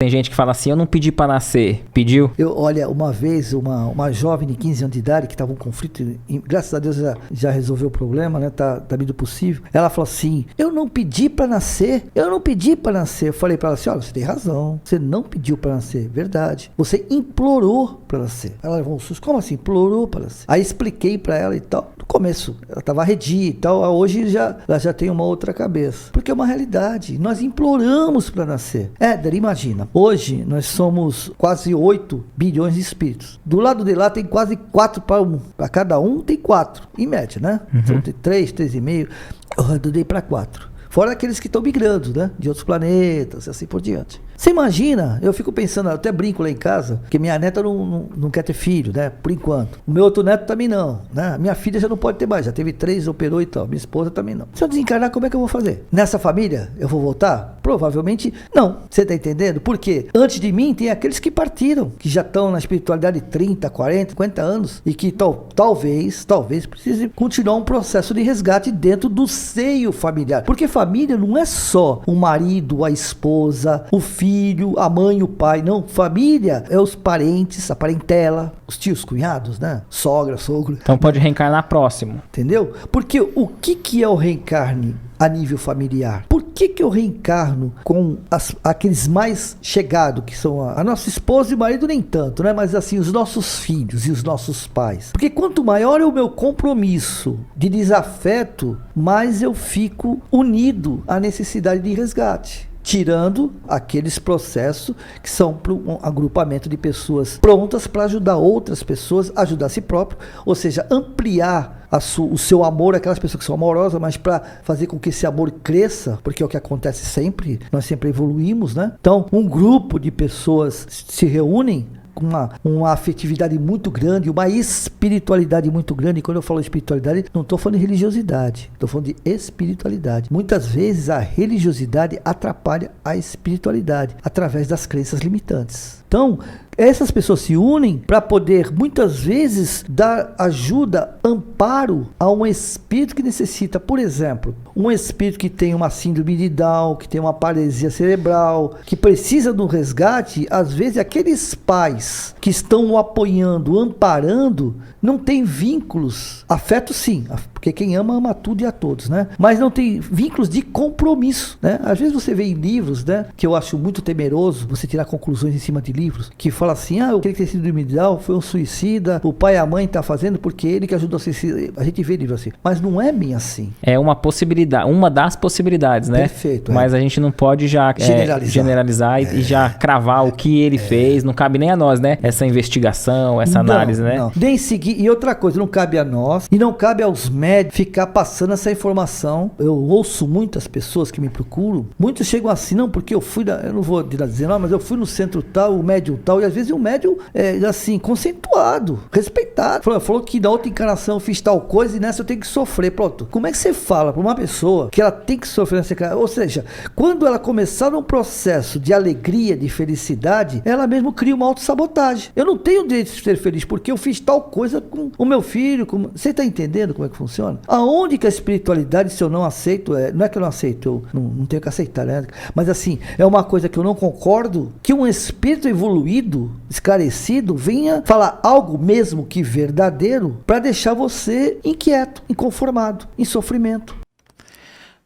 Tem gente que fala assim, eu não pedi pra nascer. Pediu? Olha, uma vez, uma jovem de 15 anos de idade, que estava um conflito, graças a Deus já resolveu o problema, né? Tá medida possível. Ela falou assim, eu não pedi pra nascer. Eu falei pra ela assim, olha, você tem razão. Você não pediu pra nascer. Verdade. Você implorou pra nascer. Ela levou um susto. Como assim? Implorou pra nascer. Aí expliquei pra ela e tal. No começo, ela tava arredia e tal. Hoje ela já tem uma outra cabeça. Porque é uma realidade. Nós imploramos pra nascer. Éder, imagina. Hoje, nós somos quase 8 bilhões de espíritos. Do lado de lá tem quase 4 para 1. Para cada um tem 4. Em média, né? Então tem 3, 3,5. Eu arredondei para 4. Fora aqueles que estão migrando, né? De outros planetas e assim por diante. Você imagina, eu fico pensando, eu até brinco lá em casa, que minha neta não quer ter filho, né? Por enquanto. O meu outro neto também não, né? Minha filha já não pode ter mais, já teve 3, operou e tal. Minha esposa também não. Se eu desencarnar, como é que eu vou fazer? Nessa família, eu vou voltar? Provavelmente não. Você tá entendendo? Porque antes de mim tem aqueles que partiram, que já estão na espiritualidade 30, 40, 50 anos e que talvez precise continuar um processo de resgate dentro do seio familiar. Porque família não é só o marido, a esposa, o filho, a mãe, o pai. Não, família é os parentes, a parentela, os tios, cunhados, né? Sogra, sogro. Então pode reencarnar próximo. Entendeu? Porque o que é o reencarne a nível familiar? Por que eu reencarno com aqueles mais chegados, que são a nossa esposa e o marido nem tanto, né? Mas assim, os nossos filhos e os nossos pais. Porque quanto maior é o meu compromisso de desafeto, mais eu fico unido à necessidade de resgate. Tirando aqueles processos que são para um agrupamento de pessoas prontas para ajudar outras pessoas, ajudar a si próprio, ou seja, ampliar o seu amor, aquelas pessoas que são amorosas, mas para fazer com que esse amor cresça, porque é o que acontece sempre, nós sempre evoluímos, né? Então, um grupo de pessoas se reúnem com uma afetividade muito grande, uma espiritualidade muito grande. E quando eu falo espiritualidade, não estou falando de religiosidade, estou falando de espiritualidade. Muitas vezes a religiosidade atrapalha a espiritualidade através das crenças limitantes. Então, essas pessoas se unem para poder, muitas vezes, dar ajuda, amparo a um espírito que necessita, por exemplo, um espírito que tem uma síndrome de Down, que tem uma paralisia cerebral, que precisa de um resgate. Às vezes, aqueles pais que estão o apoiando, amparando, não tem vínculos, afeto sim, porque quem ama, ama tudo e a todos, né? Mas não tem vínculos de compromisso, né? Às vezes você vê em livros, né, que eu acho muito temeroso você tirar conclusões em cima de livros, que fala assim, aquele que tem sido Down foi um suicida, o pai e a mãe tá fazendo porque ele que ajudou a suicida. A gente vê livro assim, mas não é bem assim. É uma possibilidade, uma das possibilidades, né? Perfeito. Mas a gente não pode já generalizar e já cravar o que ele fez, não cabe nem a nós, né? Essa investigação, essa análise, né? Não. Nem seguir, e outra coisa, não cabe a nós, e não cabe aos médicos ficar passando essa informação. Eu ouço muitas pessoas que me procuram, muitos chegam assim, não, porque eu fui, eu não vou dizer não, mas eu fui no centro tal, o médium tal, e às vezes o médium é assim, conceituado, respeitado, falou que na outra encarnação eu fiz tal coisa e nessa eu tenho que sofrer. Pronto, como é que você fala para uma pessoa que ela tem que sofrer nessa encarnação? Ou seja, quando ela começar um processo de alegria, de felicidade, ela mesmo cria uma autossabotagem. Eu não tenho direito de ser feliz porque eu fiz tal coisa com o meu filho. Você está entendendo como é que funciona? Aonde que a espiritualidade, se eu não aceito, não é que eu não aceito, eu não tenho que aceitar, né? Mas assim, é uma coisa que eu não concordo, que um espírito evoluído, esclarecido, venha falar algo mesmo que verdadeiro para deixar você inquieto, inconformado, em sofrimento.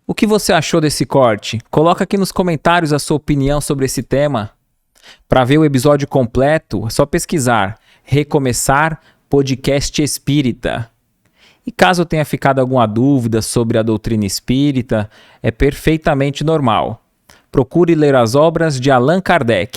O que você achou desse corte? Coloca aqui nos comentários a sua opinião sobre esse tema. Para ver o episódio completo, é só pesquisar Recomeçar Podcast Espírita. E caso tenha ficado alguma dúvida sobre a doutrina espírita, é perfeitamente normal. Procure ler as obras de Allan Kardec.